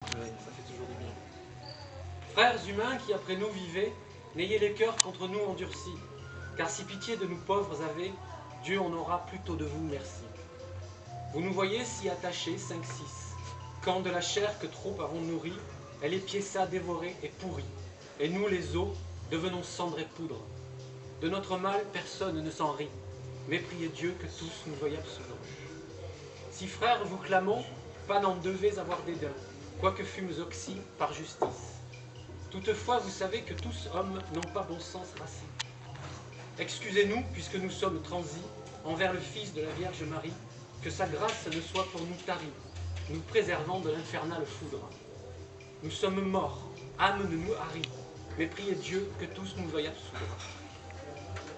Ouais, ça fait toujours du bien. Frères humains qui après nous vivez, n'ayez les cœurs contre nous endurcis, car si pitié de nous pauvres avez, Dieu en aura plutôt de vous merci. Vous nous voyez si attachés, 5-6, quand de la chair que trop avons nourri, elle est piéça, dévorée et pourrie, et nous les os devenons cendre et poudre. De notre mal personne ne s'en rit, mais priez Dieu que tous nous voient absolument. Si frères vous clamons, pas n'en devez avoir dédain, quoique fûmes oxy par justice. Toutefois, vous savez que tous hommes n'ont pas bon sens racine. Excusez-nous, puisque nous sommes transis, envers le Fils de la Vierge Marie, que sa grâce ne soit pour nous tarie, nous préservant de l'infernale foudre. Nous sommes morts, âme ne nous harit, mais priez Dieu que tous nous voient absoudre.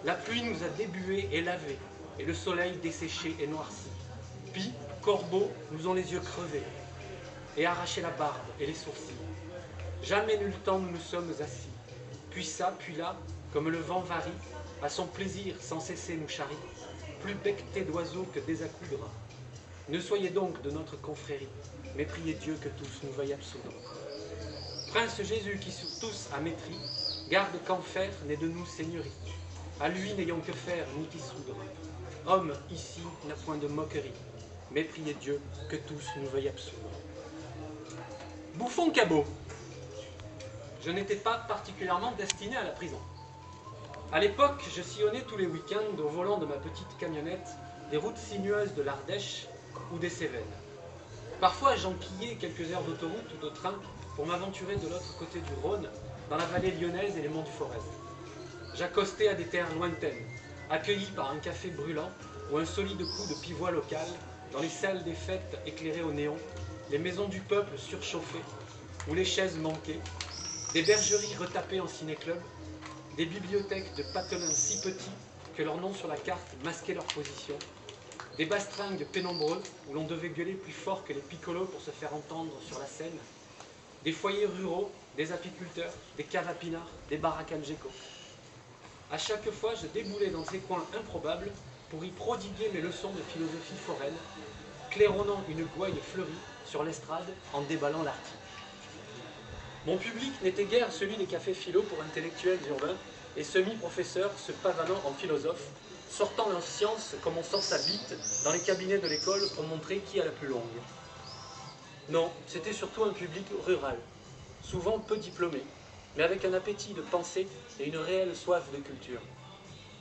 La pluie nous a débués et lavés, et le soleil desséché et noirci. Puis, corbeaux nous ont les yeux crevés, et arraché la barbe et les sourcils. Jamais nul temps nous nous sommes assis, puis ça, puis là, comme le vent varie, à son plaisir sans cesser nous charrie, plus becquetés d'oiseaux que des accoudres. Ne soyez donc de notre confrérie, mais priez Dieu que tous nous veuillent absoudre. Prince Jésus qui sur tous a maîtrise, garde qu'enfer n'est de nous seigneurie. À lui n'ayons que faire ni qu'y soudre. Homme ici n'a point de moquerie, mais priez Dieu que tous nous veuillent absoudre. Bouffon cabot. Je n'étais pas particulièrement destiné à la prison. À l'époque, je sillonnais tous les week-ends au volant de ma petite camionnette des routes sinueuses de l'Ardèche ou des Cévennes. Parfois, j'enquillais quelques heures d'autoroute ou de train pour m'aventurer de l'autre côté du Rhône, dans la vallée lyonnaise et les monts du Forez. J'accostais à des terres lointaines, accueilli par un café brûlant ou un solide coup de pivoine local, dans les salles des fêtes éclairées au néon, les maisons du peuple surchauffées, où les chaises manquaient, des bergeries retapées en ciné-club, des bibliothèques de patelins si petits que leur nom sur la carte masquait leur position, des bastringues pénombreux où l'on devait gueuler plus fort que les piccolos pour se faire entendre sur la scène, des foyers ruraux, des apiculteurs, des caves à pinards, des baraques Algeco. À chaque fois, je déboulais dans ces coins improbables pour y prodiguer mes leçons de philosophie foraine, claironnant une gouaille fleurie sur l'estrade en déballant l'article. Mon public n'était guère celui des cafés philo pour intellectuels urbains et semi-professeurs se pavanant en philosophe, sortant en science comme on sort sa bite dans les cabinets de l'école pour montrer qui a la plus longue. Non, c'était surtout un public rural, souvent peu diplômé, mais avec un appétit de pensée et une réelle soif de culture.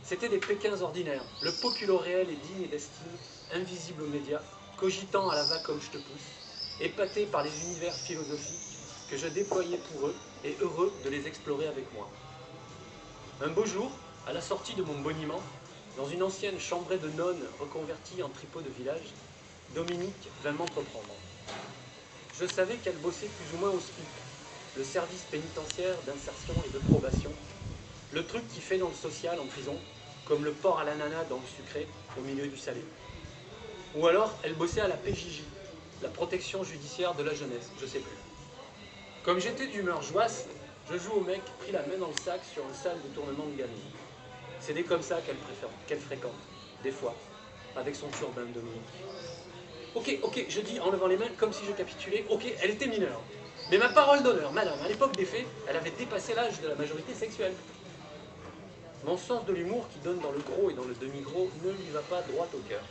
C'étaient des Pékins ordinaires, le populo réel et digne d'estime, invisible aux médias, cogitant à la va comme je te pousse, épatés par les univers philosophiques que je déployais pour eux et heureux de les explorer avec moi. Un beau jour, à la sortie de mon boniment, dans une ancienne chambrée de nonnes reconvertie en tripot de village, Dominique vint m'entreprendre. Je savais qu'elle bossait plus ou moins au SPIP, le service pénitentiaire d'insertion et de probation, le truc qui fait dans le social en prison, comme le porc à l'ananas dans le sucré au milieu du salé. Ou alors, elle bossait à la PJJ, la protection judiciaire de la jeunesse, je sais plus. Comme j'étais d'humeur joasse, je joue au mec pris la main dans le sac sur une salle de tournement de gamine. C'est des comme ça qu'elle fréquente, des fois, avec son turbin Dominique. Ok, je dis en levant les mains comme si je capitulais, ok, elle était mineure. Mais ma parole d'honneur, madame, à l'époque des faits, elle avait dépassé l'âge de la majorité sexuelle. Mon sens de l'humour qui donne dans le gros et dans le demi-gros ne lui va pas droit au cœur.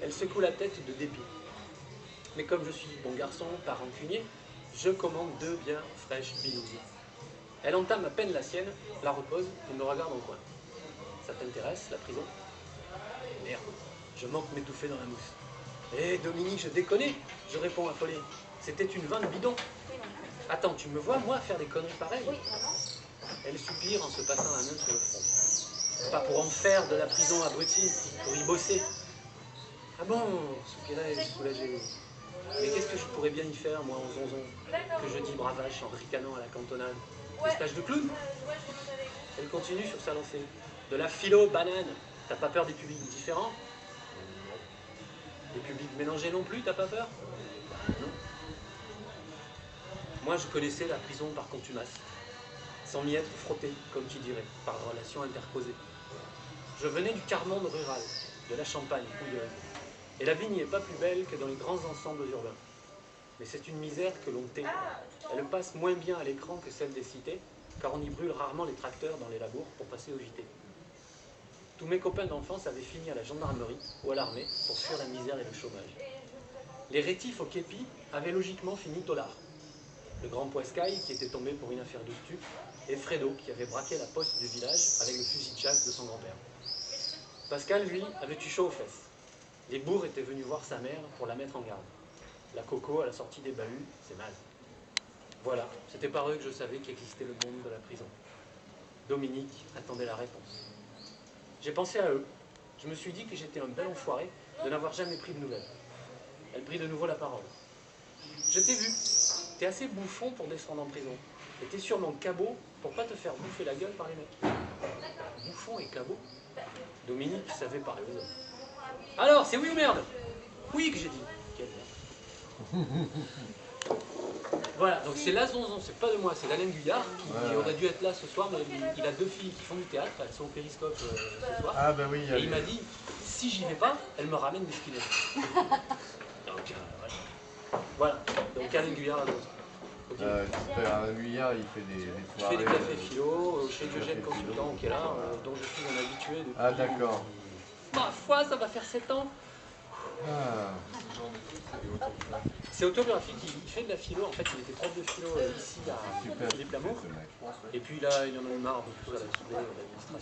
Elle secoue la tête de dépit. Mais comme je suis bon garçon, pas rancunier, je commande 2 bières fraîches binouilles. Elle entame à peine la sienne, la repose et me regarde en coin. Ça t'intéresse, la prison? Merde, je manque m'étouffer dans la mousse. Eh Dominique, je déconne, je réponds affolé. C'était une vanne bidon. Attends, tu me vois, moi, faire des conneries pareilles? Oui, maman. Elle soupire en se passant la main sur le front. Pas pour en faire de la prison abrutie, pour y bosser. Ah bon, soupirait soulagé. Mais qu'est-ce que je pourrais bien y faire, moi, en zonzon, que je dis bravache en ricanant à la cantonade? Des stages de clown? Elle continue sur sa lancée. De la philo banane. T'as pas peur des publics différents? Des publics mélangés non plus, t'as pas peur? Non. Moi, je connaissais la prison par contumace, sans m'y être frotté, comme qui dirait, par relation interposée. Je venais du quart-monde rural, de la Champagne pouilleuse, et la vie n'y est pas plus belle que dans les grands ensembles urbains. Mais c'est une misère que l'on tait. Elle passe moins bien à l'écran que celle des cités, car on y brûle rarement les tracteurs dans les labours pour passer au JT. Tous mes copains d'enfance avaient fini à la gendarmerie ou à l'armée pour fuir la misère et le chômage. Les rétifs au képi avaient logiquement fini tolard. Le grand Poiscaille qui était tombé pour une affaire de stup, et Fredo qui avait braqué la poste du village avec le fusil de chasse de son grand-père. Pascal, lui, avait eu chaud aux fesses. Les bourgs étaient venus voir sa mère pour la mettre en garde. La coco à la sortie des bahuts, c'est mal. Voilà, c'était par eux que je savais qu'existait le monde de la prison. Dominique attendait la réponse. J'ai pensé à eux. Je me suis dit que j'étais un bel enfoiré de n'avoir jamais pris de nouvelles. Elle prit de nouveau la parole. Je t'ai vu. T'es assez bouffon pour descendre en prison. Et t'es sûrement cabot pour pas te faire bouffer la gueule par les mecs. Bouffon et cabot? Dominique savait parler aux hommes. Alors, c'est oui ou merde? Oui que j'ai dit. Quelle merde. Voilà, donc c'est la zonzon, c'est pas de moi, c'est d'Alain Guyard qui aurait dû être là ce soir, mais il a deux filles qui font du théâtre, elles sont au périscope ce soir. Ah bah oui. Et il m'a dit, si j'y vais pas, elle me ramène des skinheads. Donc voilà, donc Alain Guyard à zonzon. Alain Guyard, il fait des Je soirées. fais des cafés philo chez Diogène Consultant qui est là, dont je suis un habitué depuis... Ah d'accord. Ma foi, ça va faire 7 ans. Ah. C'est autobiographique, il fait de la philo, en fait il était prof de philo ici à Super. Philippe Lamour. Ce mec. Et puis là, il en a eu marre de tout ça, il a saoulé l'administration.